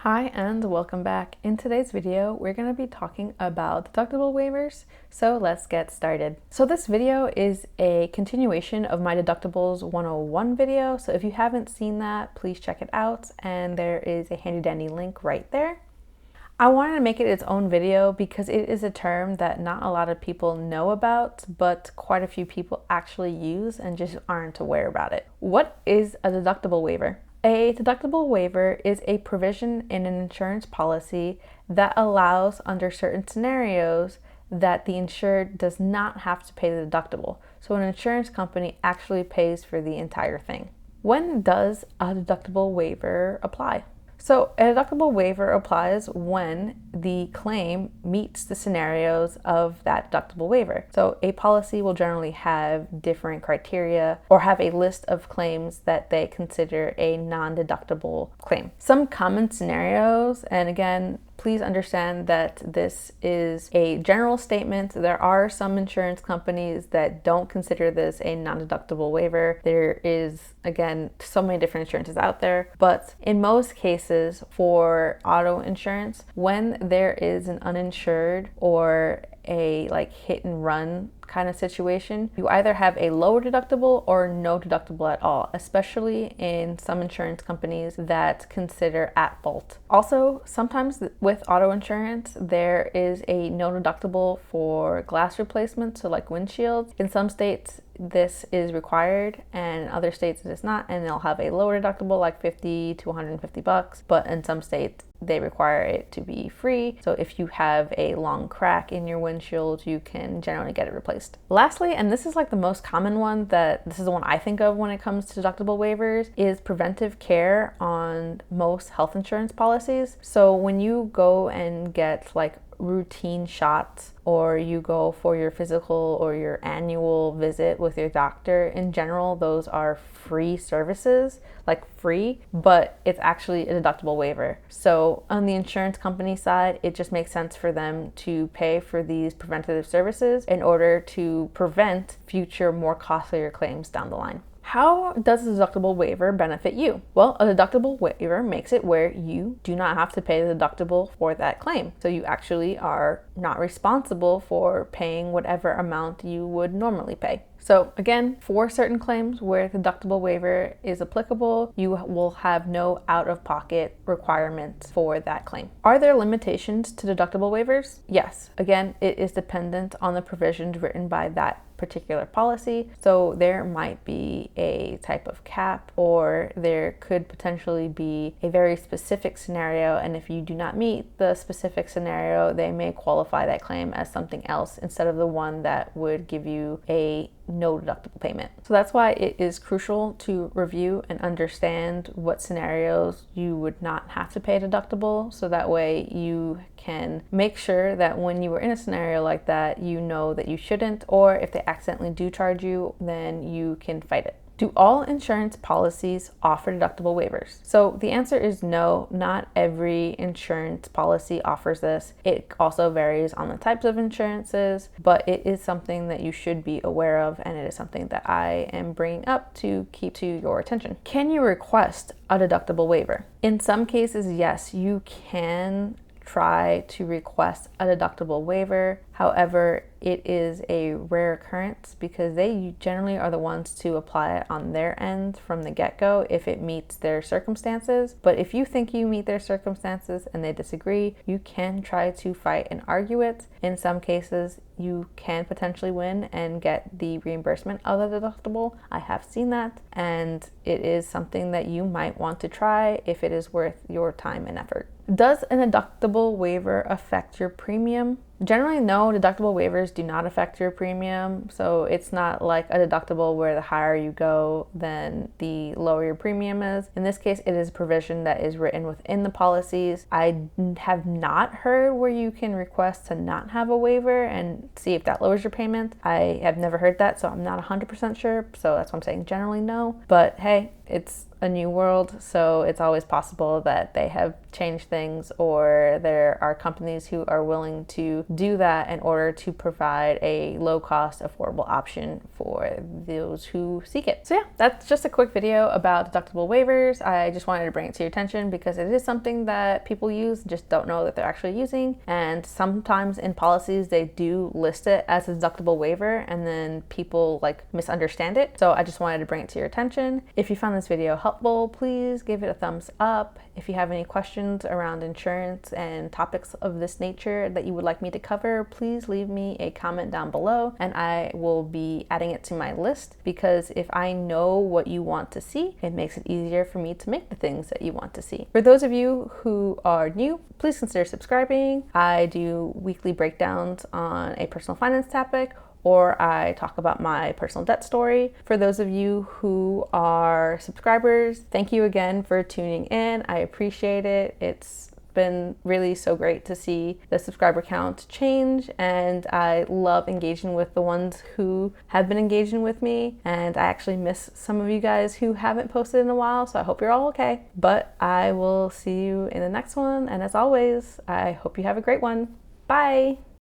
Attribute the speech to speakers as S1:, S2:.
S1: Hi and welcome back. In today's video, we're going to be talking about deductible waivers. So let's get started. So this video is a continuation of my Deductibles 101 video. So if you haven't seen that, please check it out. And there is a handy dandy link right there. I wanted to make it its own video because it is a term that not a lot of people know about, but quite a few people actually use and just aren't aware about it. What is a deductible waiver? A deductible waiver is a provision in an insurance policy that allows, under certain scenarios, that the insured does not have to pay the deductible. So an insurance company actually pays for the entire thing. When does a deductible waiver apply? So a deductible waiver applies when the claim meets the scenarios of that deductible waiver. So a policy will generally have different criteria or have a list of claims that they consider a non-deductible claim. Some common scenarios, and again, please understand that this is a general statement. There are some insurance companies that don't consider this a non-deductible waiver. There is, again, so many different insurances out there. But in most cases for auto insurance, when there is an uninsured or a hit and run kind of situation, you either have a lower deductible or no deductible at all, especially in some insurance companies that consider at fault. Also, sometimes with auto insurance, there is a no deductible for glass replacement, so like windshields. In some states, this is required, and in other states it is not, and they'll have a lower deductible like $50 to $150, but in some states they require it to be free. So if you have a long crack in your windshield, you can generally get it replaced. Lastly, and this is like the most common one, this is the one I think of when it comes to deductible waivers, is preventive care on most health insurance policies. So when you go and get routine shots, or you go for your physical or your annual visit with your doctor, in general, those are free services, free, but it's actually a deductible waiver. So on the insurance company side, it just makes sense for them to pay for these preventative services in order to prevent future more costlier claims down the line. How does a deductible waiver benefit you? Well, a deductible waiver makes it where you do not have to pay the deductible for that claim. So you actually are not responsible for paying whatever amount you would normally pay. So again, for certain claims where the deductible waiver is applicable, you will have no out-of-pocket requirements for that claim. Are there limitations to deductible waivers? Yes. Again, it is dependent on the provisions written by that particular policy. So there might be a type of cap, or there could potentially be a very specific scenario, and if you do not meet the specific scenario, they may qualify that claim as something else instead of the one that would give you a no deductible payment. So that's why it is crucial to review and understand what scenarios you would not have to pay a deductible, so that way you can make sure that when you are in a scenario like that, you know that you shouldn't, or if they accidentally do charge you, then you can fight it. Do all insurance policies offer deductible waivers? So the answer is no, not every insurance policy offers this. It also varies on the types of insurances, but it is something that you should be aware of, and it is something that I am bringing up to keep to your attention. Can you request a deductible waiver? In some cases, yes, you can try to request a deductible waiver. However, it is a rare occurrence because they generally are the ones to apply it on their end from the get-go if it meets their circumstances. But if you think you meet their circumstances and they disagree, you can try to fight and argue it. In some cases, you can potentially win and get the reimbursement of the deductible. I have seen that, and it is something that you might want to try if it is worth your time and effort. Does an deductible waiver affect your premium? Generally, no, deductible waivers do not affect your premium. So it's not like a deductible where the higher you go, then the lower your premium is. In this case, it is a provision that is written within the policies. I have not heard where you can request to not have a waiver and see if that lowers your payment. I have never heard that, so I'm not 100% sure. So that's why I'm saying generally no. But hey, it's a new world, so it's always possible that they have changed things, or there are companies who are willing to do that in order to provide a low-cost, affordable option for those who seek it. So yeah, that's just a quick video about deductible waivers. I just wanted to bring it to your attention because it is something that people use, just don't know that they're actually using. And sometimes in policies, they do list it as a deductible waiver, and then people like misunderstand it. So I just wanted to bring it to your attention. If you found this video helpful, please give it a thumbs up. If you have any questions around insurance and topics of this nature that you would like me to cover, please leave me a comment down below and I will be adding it to my list, because if I know what you want to see, it makes it easier for me to make the things that you want to see. For those of you who are new, please consider subscribing. I do weekly breakdowns on a personal finance topic, or I talk about my personal debt story. For those of you who are subscribers, thank you again for tuning in. I appreciate it. It's been really so great to see the subscriber count change, and I love engaging with the ones who have been engaging with me, and I actually miss some of you guys who haven't posted in a while, so I hope you're all okay. But I will see you in the next one, and as always, I hope you have a great one. Bye!